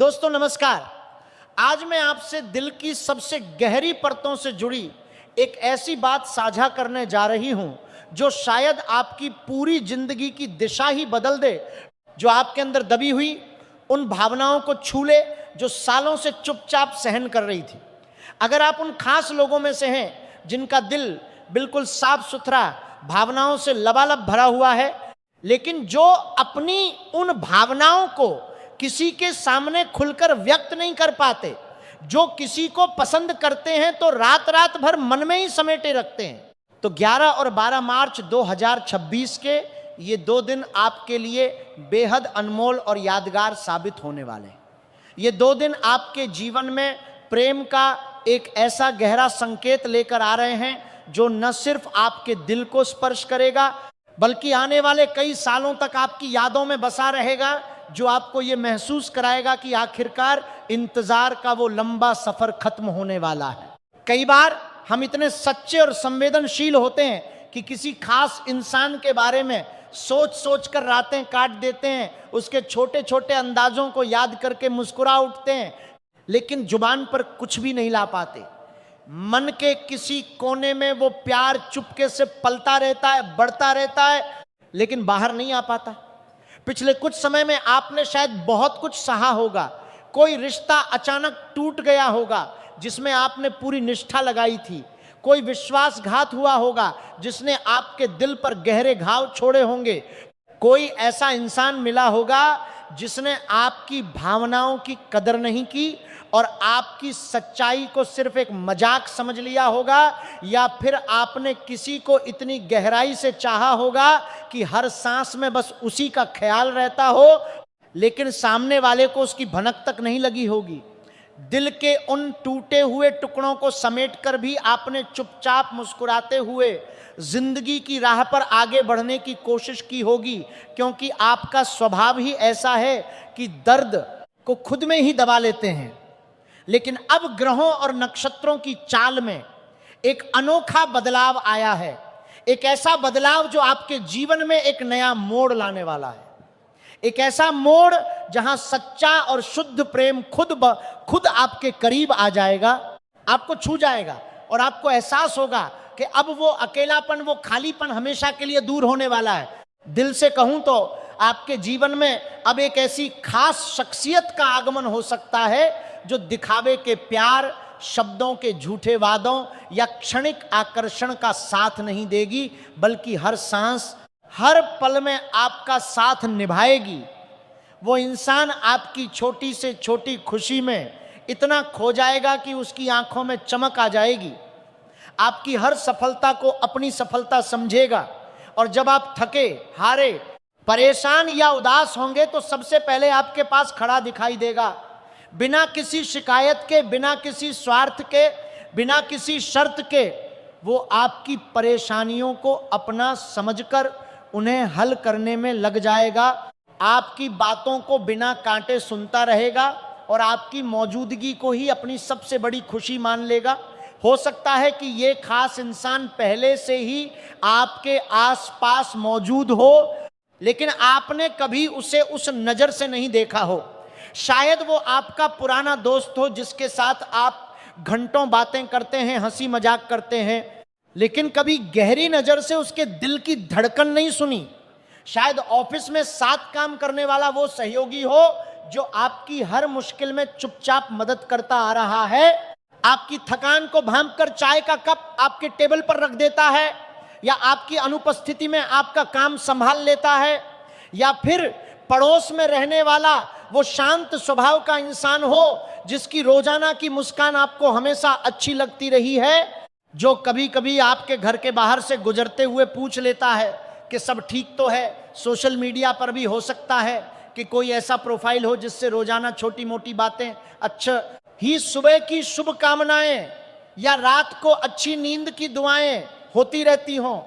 दोस्तों नमस्कार। आज मैं आपसे दिल की सबसे गहरी परतों से जुड़ी एक ऐसी बात साझा करने जा रही हूं जो शायद आपकी पूरी जिंदगी की दिशा ही बदल दे, जो आपके अंदर दबी हुई उन भावनाओं को छू ले जो सालों से चुपचाप सहन कर रही थी। अगर आप उन खास लोगों में से हैं जिनका दिल बिल्कुल साफ सुथरा भावनाओं से लबालब भरा हुआ है, लेकिन जो अपनी उन भावनाओं को किसी के सामने खुलकर व्यक्त नहीं कर पाते, जो किसी को पसंद करते हैं तो रात रात भर मन में ही समेटे रखते हैं, तो 11 और 12 मार्च 2026 के ये 2 दिन आपके लिए बेहद अनमोल और यादगार साबित होने वाले हैं। ये 2 दिन आपके जीवन में प्रेम का एक ऐसा गहरा संकेत लेकर आ रहे हैं जो न सिर्फ आपके दिल को स्पर्श करेगा, बल्कि आने वाले कई सालों तक आपकी यादों में बसा रहेगा, जो आपको ये महसूस कराएगा कि आखिरकार इंतजार का वो लंबा सफर खत्म होने वाला है। कई बार हम इतने सच्चे और संवेदनशील होते हैं कि किसी खास इंसान के बारे में सोच सोच कर रातें काट देते हैं, उसके छोटे छोटे अंदाजों को याद करके मुस्कुरा उठते हैं, लेकिन जुबान पर कुछ भी नहीं ला पाते। मन के किसी कोने में वो प्यार चुपके से पलता रहता है, बढ़ता रहता है, लेकिन बाहर नहीं आ पाता। पिछले कुछ समय में आपने शायद बहुत कुछ सहा होगा, कोई रिश्ता अचानक टूट गया होगा जिसमें आपने पूरी निष्ठा लगाई थी, कोई विश्वासघात हुआ होगा जिसने आपके दिल पर गहरे घाव छोड़े होंगे, कोई ऐसा इंसान मिला होगा जिसने आपकी भावनाओं की कदर नहीं की और आपकी सच्चाई को सिर्फ एक मजाक समझ लिया होगा, या फिर आपने किसी को इतनी गहराई से चाहा होगा कि हर सांस में बस उसी का ख्याल रहता हो, लेकिन सामने वाले को उसकी भनक तक नहीं लगी होगी। दिल के उन टूटे हुए टुकड़ों को समेटकर भी आपने चुपचाप मुस्कुराते हुए जिंदगी की राह पर आगे बढ़ने की कोशिश की होगी, क्योंकि आपका स्वभाव ही ऐसा है कि दर्द को खुद में ही दबा लेते हैं। लेकिन अब ग्रहों और नक्षत्रों की चाल में एक अनोखा बदलाव आया है, एक ऐसा बदलाव जो आपके जीवन में एक नया मोड़ लाने वाला है। एक ऐसा मोड़ जहां सच्चा और शुद्ध प्रेम खुद आपके करीब आ जाएगा, आपको छू जाएगा और आपको एहसास होगा कि अब वो अकेलापन, वो खालीपन हमेशा के लिए दूर होने वाला है। दिल से कहूं तो आपके जीवन में अब एक ऐसी खास शख्सियत का आगमन हो सकता है जो दिखावे के प्यार, शब्दों के झूठे वादों या क्षणिक आकर्षण का साथ नहीं देगी, बल्कि हर सांस, हर पल में आपका साथ निभाएगी। वो इंसान आपकी छोटी से छोटी खुशी में इतना खो जाएगा कि उसकी आंखों में चमक आ जाएगी, आपकी हर सफलता को अपनी सफलता समझेगा, और जब आप थके, हारे, परेशान या उदास होंगे तो सबसे पहले आपके पास खड़ा दिखाई देगा, बिना किसी शिकायत के, बिना किसी स्वार्थ के, बिना किसी शर्त के। वो आपकी परेशानियों को अपना समझकर उन्हें हल करने में लग जाएगा, आपकी बातों को बिना कांटे सुनता रहेगा और आपकी मौजूदगी को ही अपनी सबसे बड़ी खुशी मान लेगा। हो सकता है कि ये खास इंसान पहले से ही आपके आसपास मौजूद हो, लेकिन आपने कभी उसे उस नज़र से नहीं देखा हो। शायद वो आपका पुराना दोस्त हो जिसके साथ आप घंटों बातें करते हैं, हंसी मजाक करते हैं, लेकिन कभी गहरी नज़र से उसके दिल की धड़कन नहीं सुनी। शायद ऑफिस में साथ काम करने वाला वो सहयोगी हो जो आपकी हर मुश्किल में चुपचाप मदद करता आ रहा है, आपकी थकान को भांपकर चाय का कप आपके टेबल पर रख देता है, या आपकी अनुपस्थिति में आपका काम संभाल लेता है, या फिर पड़ोस में रहने वाला वो शांत स्वभाव का इंसान हो जिसकी रोजाना की मुस्कान आपको हमेशा अच्छी लगती रही है, जो कभी कभी आपके घर के बाहर से गुजरते हुए पूछ लेता है कि सब ठीक तो है। सोशल मीडिया पर भी हो सकता है कि कोई ऐसा प्रोफाइल हो जिससे रोजाना छोटी मोटी बातें, अच्छा ही सुबह की शुभकामनाएं या रात को अच्छी नींद की दुआएं होती रहती हों,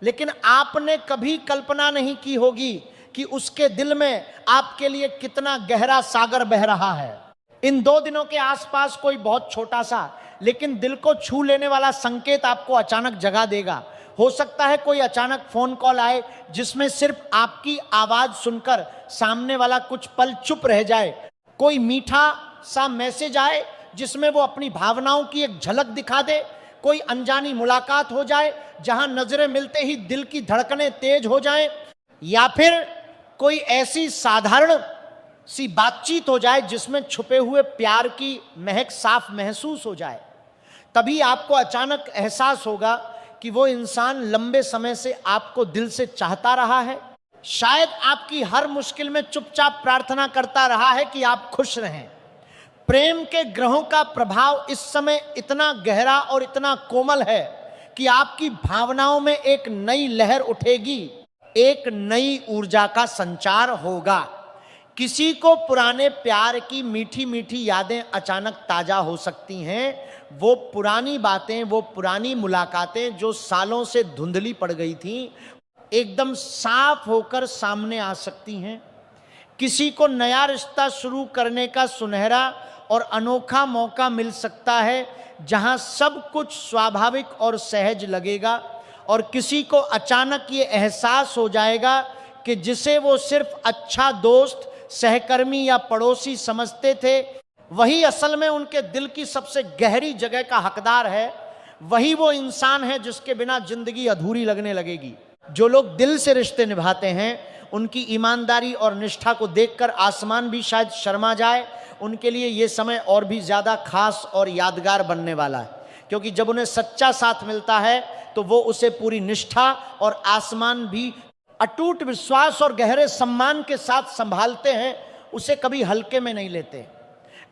लेकिन आपने कभी कल्पना नहीं की होगी कि उसके दिल में आपके लिए कितना गहरा सागर बह रहा है। इन 2 दिनों के आसपास कोई बहुत छोटा सा लेकिन दिल को छू लेने वाला संकेत आपको अचानक जगा देगा। हो सकता है कोई अचानक फोन कॉल आए जिसमें सिर्फ आपकी आवाज सुनकर सामने वाला कुछ पल चुप रह जाए, कोई मीठा सा मैसेज आए जिसमें वो अपनी भावनाओं की एक झलक दिखा दे, कोई अनजानी मुलाकात हो जाए जहां नजरें मिलते ही दिल की धड़कनें तेज हो जाएं, या फिर कोई ऐसी साधारण सी बातचीत हो जाए जिसमें छुपे हुए प्यार की महक साफ महसूस हो जाए, तभी आपको अचानक एहसास होगा कि वो इंसान लंबे समय से आपको दिल से चाहता रहा है, शायद आपकी हर मुश्किल में चुपचाप प्रार्थना करता रहा है कि आप खुश रहें। प्रेम के ग्रहों का प्रभाव इस समय इतना गहरा और इतना कोमल है कि आपकी भावनाओं में एक नई लहर उठेगी, एक नई ऊर्जा का संचार होगा। किसी को पुराने प्यार की मीठी मीठी यादें अचानक ताजा हो सकती हैं। वो पुरानी बातें, वो पुरानी मुलाकातें जो सालों से धुंधली पड़ गई थीं, एकदम साफ होकर सामने आ सकती हैं। किसी को नया रिश्ता शुरू करने का सुनहरा और अनोखा मौका मिल सकता है जहां सब कुछ स्वाभाविक और सहज लगेगा, और किसी को अचानक ये एहसास हो जाएगा कि जिसे वो सिर्फ अच्छा दोस्त, सहकर्मी या पड़ोसी समझते थे, वही असल में उनके दिल की सबसे गहरी जगह का हकदार है। वही वो इंसान है जिसके बिना जिंदगी अधूरी लगने लगेगी। जो लोग दिल से रिश्ते निभाते हैं, उनकी ईमानदारी और निष्ठा को देखकर आसमान भी शायद शर्मा जाए। उनके लिए ये समय और भी ज़्यादा खास और यादगार बनने वाला है, क्योंकि जब उन्हें सच्चा साथ मिलता है तो वो उसे पूरी निष्ठा और आसमान भी अटूट विश्वास और गहरे सम्मान के साथ संभालते हैं, उसे कभी हल्के में नहीं लेते।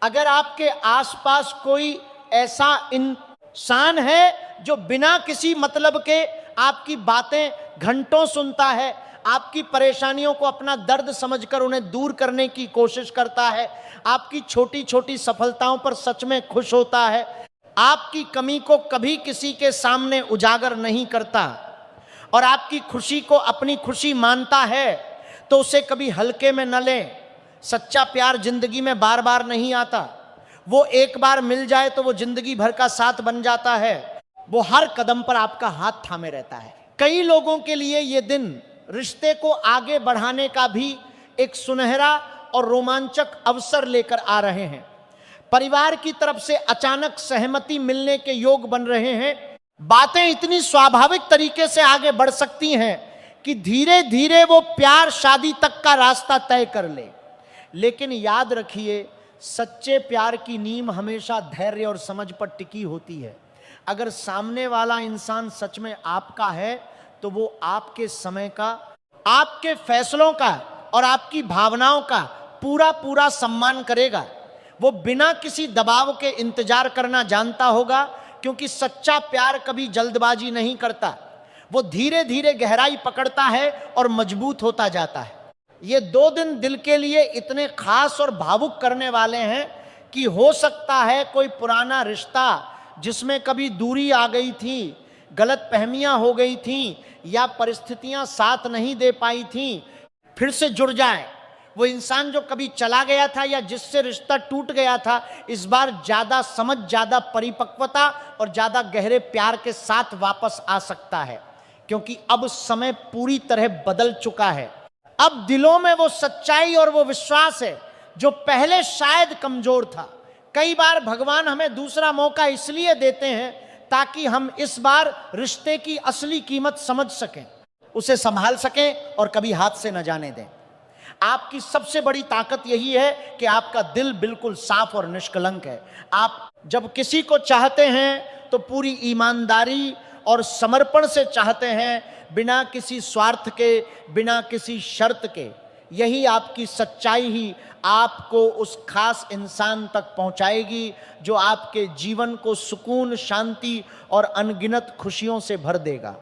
अगर आपके आसपास कोई ऐसा इंसान है जो बिना किसी मतलब के आपकी बातें घंटों सुनता है, आपकी परेशानियों को अपना दर्द समझकर उन्हें दूर करने की कोशिश करता है, आपकी छोटी छोटी सफलताओं पर सच में खुश होता है, आपकी कमी को कभी किसी के सामने उजागर नहीं करता और आपकी खुशी को अपनी खुशी मानता है, तो उसे कभी हल्के में न लें। सच्चा प्यार जिंदगी में बार बार नहीं आता। वो एक बार मिल जाए तो वो जिंदगी भर का साथ बन जाता है। वो हर कदम पर आपका हाथ थामे रहता है। कई लोगों के लिए ये दिन रिश्ते को आगे बढ़ाने का भी एक सुनहरा और रोमांचक अवसर लेकर आ रहे हैं। परिवार की तरफ से अचानक सहमति मिलने के योग बन रहे हैं। बातें इतनी स्वाभाविक तरीके से आगे बढ़ सकती हैं कि धीरे धीरे वो प्यार शादी तक का रास्ता तय कर ले। लेकिन याद रखिए, सच्चे प्यार की नींव हमेशा धैर्य और समझ पर टिकी होती है। अगर सामने वाला इंसान सच में आपका है तो वो आपके समय का, आपके फैसलों का और आपकी भावनाओं का पूरा पूरा सम्मान करेगा। वो बिना किसी दबाव के इंतजार करना जानता होगा, क्योंकि सच्चा प्यार कभी जल्दबाजी नहीं करता। वो धीरे धीरे गहराई पकड़ता है और मजबूत होता जाता है। ये 2 दिन दिल के लिए इतने खास और भावुक करने वाले हैं कि हो सकता है कोई पुराना रिश्ता जिसमें कभी दूरी आ गई थी, गलतफहमियां हो गई थी या परिस्थितियां साथ नहीं दे पाई थी, फिर से जुड़ जाए। वो इंसान जो कभी चला गया था या जिससे रिश्ता टूट गया था, इस बार ज़्यादा समझ, ज़्यादा परिपक्वता और ज़्यादा गहरे प्यार के साथ वापस आ सकता है, क्योंकि अब समय पूरी तरह बदल चुका है। अब दिलों में वो सच्चाई और वो विश्वास है जो पहले शायद कमजोर था। कई बार भगवान हमें दूसरा मौका इसलिए देते हैं ताकि हम इस बार रिश्ते की असली कीमत समझ सकें, उसे संभाल सकें और कभी हाथ से न जाने दें। आपकी सबसे बड़ी ताकत यही है कि आपका दिल बिल्कुल साफ और निष्कलंक है। आप जब किसी को चाहते हैं तो पूरी ईमानदारी और समर्पण से चाहते हैं, बिना किसी स्वार्थ के, बिना किसी शर्त के। यही आपकी सच्चाई ही आपको उस खास इंसान तक पहुंचाएगी जो आपके जीवन को सुकून, शांति और अनगिनत खुशियों से भर देगा।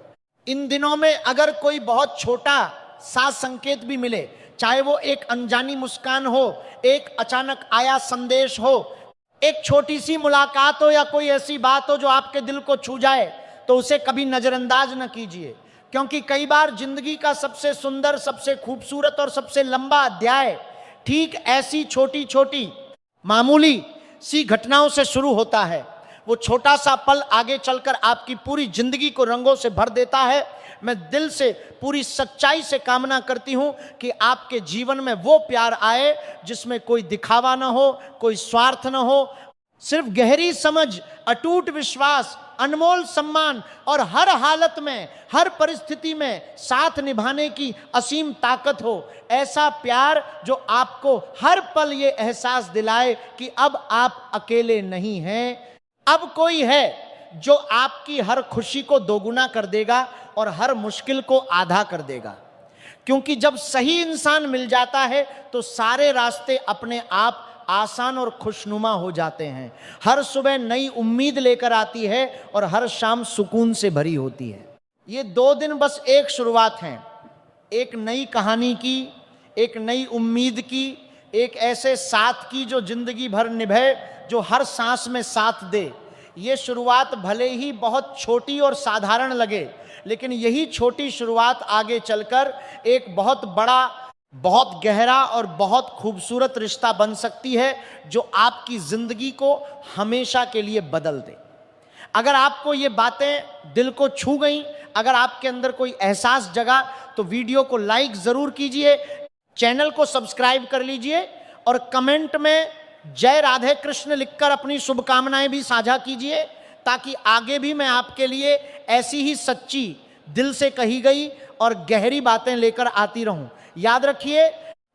इन दिनों में अगर कोई बहुत छोटा सा संकेत भी मिले, चाहे वो एक अनजानी मुस्कान हो, एक अचानक आया संदेश हो, एक छोटी सी मुलाकात हो या कोई ऐसी बात हो जो आपके दिल को छू जाए, तो उसे कभी नजरअंदाज न कीजिए। क्योंकि कई बार जिंदगी का सबसे सुंदर, सबसे खूबसूरत और सबसे लंबा अध्याय ठीक ऐसी छोटी छोटी मामूली सी घटनाओं से शुरू होता है। वो छोटा सा पल आगे चलकर आपकी पूरी जिंदगी को रंगों से भर देता है। मैं दिल से पूरी सच्चाई से कामना करती हूं कि आपके जीवन में वो प्यार आए जिसमें कोई दिखावा ना हो, कोई स्वार्थ ना हो, सिर्फ गहरी समझ, अटूट विश्वास, अनमोल सम्मान और हर हालत में, हर परिस्थिति में साथ निभाने की असीम ताकत हो। ऐसा प्यार जो आपको हर पल ये एहसास दिलाए कि अब आप अकेले नहीं हैं, अब कोई है जो आपकी हर खुशी को दोगुना कर देगा और हर मुश्किल को आधा कर देगा। क्योंकि जब सही इंसान मिल जाता है तो सारे रास्ते अपने आप आसान और खुशनुमा हो जाते हैं। हर सुबह नई उम्मीद लेकर आती है और हर शाम सुकून से भरी होती है। ये 2 दिन बस एक शुरुआत हैं, एक नई कहानी की, एक नई उम्मीद की, एक ऐसे साथ की जो जिंदगी भर निभे, जो हर सांस में साथ दे। ये शुरुआत भले ही बहुत छोटी और साधारण लगे, लेकिन यही छोटी शुरुआत आगे चलकर एक बहुत बड़ा, बहुत गहरा और बहुत खूबसूरत रिश्ता बन सकती है जो आपकी जिंदगी को हमेशा के लिए बदल दे। अगर आपको ये बातें दिल को छू गई, अगर आपके अंदर कोई एहसास जगा, तो वीडियो को लाइक जरूर कीजिए, चैनल को सब्सक्राइब कर लीजिए और कमेंट में जय राधे कृष्ण लिखकर अपनी शुभकामनाएं भी साझा कीजिए, ताकि आगे भी मैं आपके लिए ऐसी ही सच्ची, दिल से कही गई और गहरी बातें लेकर आती रहूं। याद रखिए,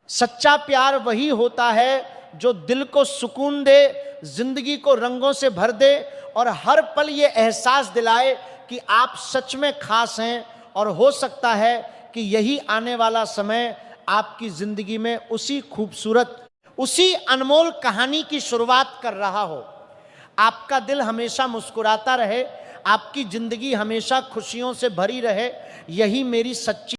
सच्चा प्यार वही होता है जो दिल को सुकून दे, जिंदगी को रंगों से भर दे और हर पल ये एहसास दिलाए कि आप सच में खास हैं, और हो सकता है कि यही आने वाला समय आपकी जिंदगी में उसी खूबसूरत, उसी अनमोल कहानी की शुरुआत कर रहा हो। आपका दिल हमेशा मुस्कुराता रहे, आपकी जिंदगी हमेशा खुशियों से भरी रहे, यही मेरी सच्ची